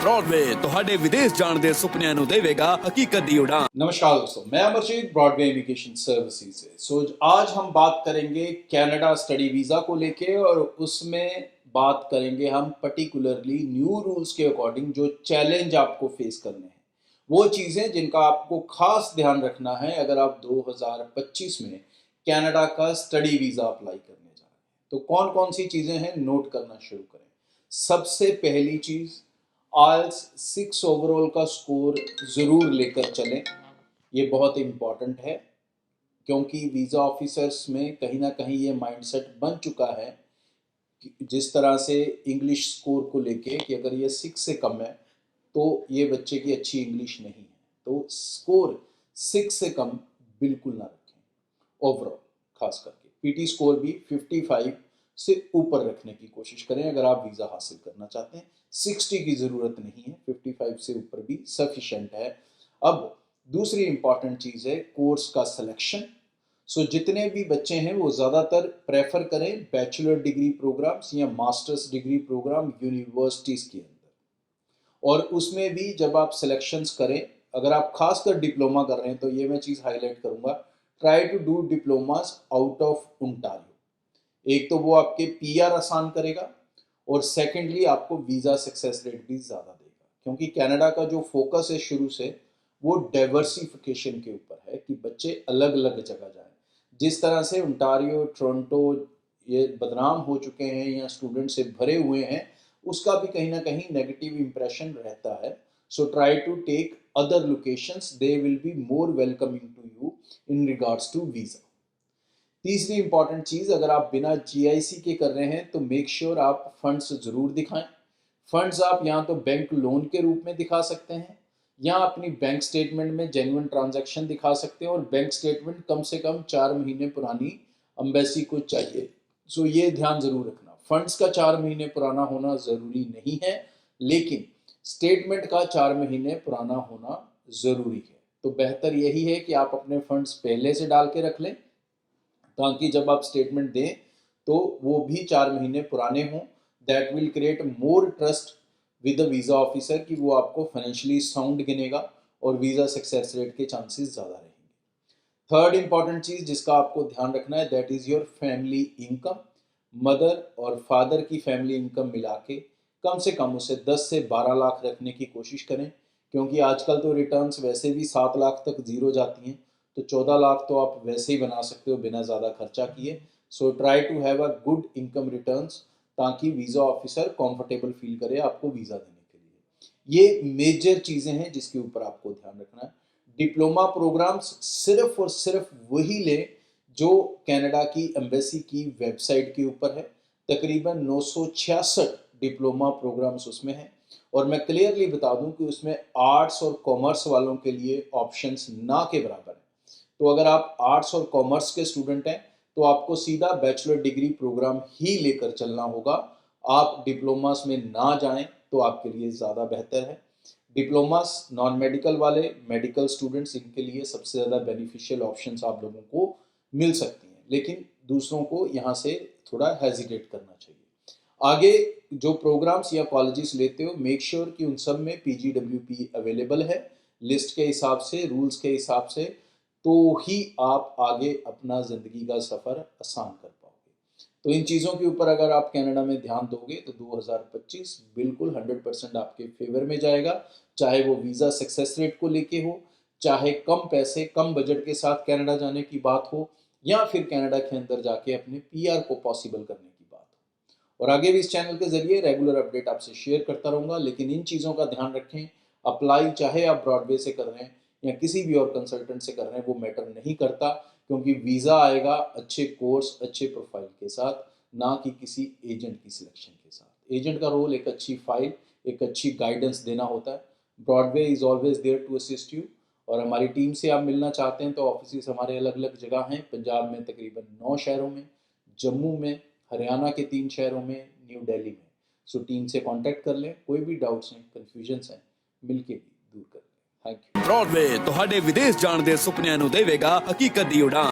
Broadway ਤੁਹਾਡੇ ਵਿਦੇਸ਼ ਜਾਣ ਦੇ ਸੁਪਨਿਆਂ ਨੂੰ ਦੇਵੇਗਾ हकीकत दी उड़ान। नमस्कार दोस्तों, मैं अमरजीत ब्रॉडवे इमिग्रेशन सर्विसेज से। आज हम बात करेंगे कनाडा स्टडी वीज़ा को लेके और उसमें बात करेंगे हम पर्टिकुलरली न्यू रूल्स के अकॉर्डिंग जो चैलेंज आपको फेस करने हैं, वो चीज़ें जिनका आपको खास ध्यान रखना है अगर आप 2025 में कनाडा का स्टडी वीज़ा अप्लाई करने जा रहे हैं। तो कौन कौन सी चीज़ें हैं, नोट करना शुरू करें। सबसे पहली चीज़, IELTS 6 ओवरऑल का स्कोर ज़रूर लेकर चलें। ये बहुत इम्पॉर्टेंट है क्योंकि वीज़ा ऑफिसर्स में कहीं ना कहीं ये माइंडसेट बन चुका है कि जिस तरह से इंग्लिश स्कोर को लेके कि अगर ये 6 से कम है तो ये बच्चे की अच्छी इंग्लिश नहीं है। तो स्कोर 6 से कम बिल्कुल ना रखें। ओवरऑल खास करके पीटी स्कोर भी 55 से ऊपर रखने की कोशिश करें अगर आप वीज़ा हासिल करना चाहते हैं। 60 की ज़रूरत नहीं है, 55 से ऊपर भी सफिशेंट है। अब दूसरी इंपॉर्टेंट चीज़ है कोर्स का सिलेक्शन। जितने भी बच्चे हैं वो ज़्यादातर प्रेफर करें बैचलर डिग्री प्रोग्राम्स या मास्टर्स डिग्री प्रोग्राम यूनिवर्सिटीज़ के अंदर। और उसमें भी जब आप सिलेक्शंस करें, अगर आप खासकर डिप्लोमा कर रहे हैं तो ये मैं चीज़ हाईलाइट करूँगा, try to do diplomas out of Ontario. एक तो वो आपके पीआर आसान करेगा और सेकेंडली आपको वीज़ा सक्सेस रेट भी ज़्यादा देगा, क्योंकि कनाडा का जो फोकस है शुरू से वो डाइवर्सिफिकेशन के ऊपर है कि बच्चे अलग अलग जगह जाएं। जिस तरह से ओंटारियो, टोरंटो ये बदनाम हो चुके हैं या स्टूडेंट से भरे हुए हैं, उसका भी कहीं ना कहीं नेगेटिव इंप्रेशन रहता है। So try to take other locations, they will be more welcoming to you in regards to visa. तीसरी इंपॉर्टेंट चीज़, अगर आप बिना जीआईसी के कर रहे हैं तो मेक श्योर आप फंड्स ज़रूर दिखाएं। फंड्स आप यहाँ तो बैंक लोन के रूप में दिखा सकते हैं या अपनी बैंक स्टेटमेंट में जेन्युइन ट्रांजैक्शन दिखा सकते हैं, और बैंक स्टेटमेंट कम से कम 4 महीने पुरानी एम्बेसी को चाहिए। ये ध्यान ज़रूर रखना, फंड्स का 4 महीने पुराना होना ज़रूरी नहीं है, लेकिन स्टेटमेंट का 4 महीने पुराना होना ज़रूरी है। तो बेहतर यही है कि आप अपने फंड्स पहले से डाल के रख लें ताकि जब आप स्टेटमेंट दें तो वो भी 4 महीने पुराने हों। That will create more trust with the visa officer कि वो आपको फाइनेंशियली साउंड गिनेगा और वीज़ा सक्सेस रेट के चांसेस ज़्यादा रहेंगे। थर्ड इंपॉर्टेंट चीज़ जिसका आपको ध्यान रखना है, that is your family income. Mother और फादर की फैमिली इनकम मिला के कम से कम उसे 10 से 12 लाख रखने की कोशिश करें, क्योंकि आजकल तो रिटर्न्स वैसे भी 7 लाख तक ज़ीरो जाती हैं, तो 14 लाख तो आप वैसे ही बना सकते हो बिना ज़्यादा खर्चा किए। Try to have a good income returns ताकि वीज़ा ऑफिसर कंफर्टेबल फील करे आपको वीज़ा देने के लिए। ये मेजर चीज़ें हैं जिसके ऊपर आपको ध्यान रखना है। डिप्लोमा प्रोग्राम्स सिर्फ और सिर्फ वही लें जो कनाडा की एम्बेसी की वेबसाइट के ऊपर है। तकरीबन 966 डिप्लोमा प्रोग्राम्स उसमें हैं, और मैं क्लियरली बता दूं कि उसमें आर्ट्स और कॉमर्स वालों के लिए ऑप्शंस ना के बराबर हैं। तो अगर आप आर्ट्स और कॉमर्स के स्टूडेंट हैं तो आपको सीधा बैचलर डिग्री प्रोग्राम ही लेकर चलना होगा। आप डिप्लोमास में ना जाएं तो आपके लिए ज़्यादा बेहतर है। डिप्लोमास नॉन मेडिकल वाले, मेडिकल स्टूडेंट्स, इनके लिए सबसे ज़्यादा बेनिफिशियल ऑप्शंस आप लोगों को मिल सकती हैं, लेकिन दूसरों को यहाँ से थोड़ा हेजिटेट करना चाहिए। आगे जो प्रोग्राम्स या कॉलेजेस लेते हो, मेक श्योर कि उन सब में PGWP अवेलेबल है लिस्ट के हिसाब से, रूल्स के हिसाब से, तो ही आप आगे अपना ज़िंदगी का सफ़र आसान कर पाओगे। तो इन चीज़ों के ऊपर अगर आप कनाडा में ध्यान दोगे तो 2025 बिल्कुल 100% आपके फेवर में जाएगा, चाहे वो वीज़ा सक्सेस रेट को लेके हो, चाहे कम पैसे कम बजट के साथ कनाडा जाने की बात हो, या फिर कनाडा के अंदर जाके अपने PR को पॉसिबल करने की बात हो। और आगे भी इस चैनल के ज़रिए रेगुलर अपडेट आपसे शेयर करता रहूँगा, लेकिन इन चीज़ों का ध्यान रखें। अप्लाई चाहे आप ब्रॉडवे से कर रहे हैं या किसी भी और कंसल्टेंट से कर रहे हैं, वो मैटर नहीं करता, क्योंकि वीज़ा आएगा अच्छे कोर्स अच्छे प्रोफाइल के साथ, ना कि किसी एजेंट की सिलेक्शन के साथ। एजेंट का रोल एक अच्छी फाइल, एक अच्छी गाइडेंस देना होता है। Broadway is always there to assist you. और हमारी टीम से आप मिलना चाहते हैं तो ऑफिस हमारे अलग अलग जगह हैं। पंजाब में तकरीबन 9 शहरों में, जम्मू में, हरियाणा के 3 शहरों में, न्यू दिल्ली में। टीम से कॉन्टैक्ट कर लें, कोई भी डाउट्स हैं, कन्फ्यूजन्स हैं, मिलके भी दूर कर लें। Thank you. ब्रॉडवे ਤੁਹਾਡੇ ਵਿਦੇਸ਼ ਜਾਣ ਦੇ ਸੁਪਨਿਆਂ ਨੂੰ ਦੇਵੇਗਾ हकीकत दी उड़ान।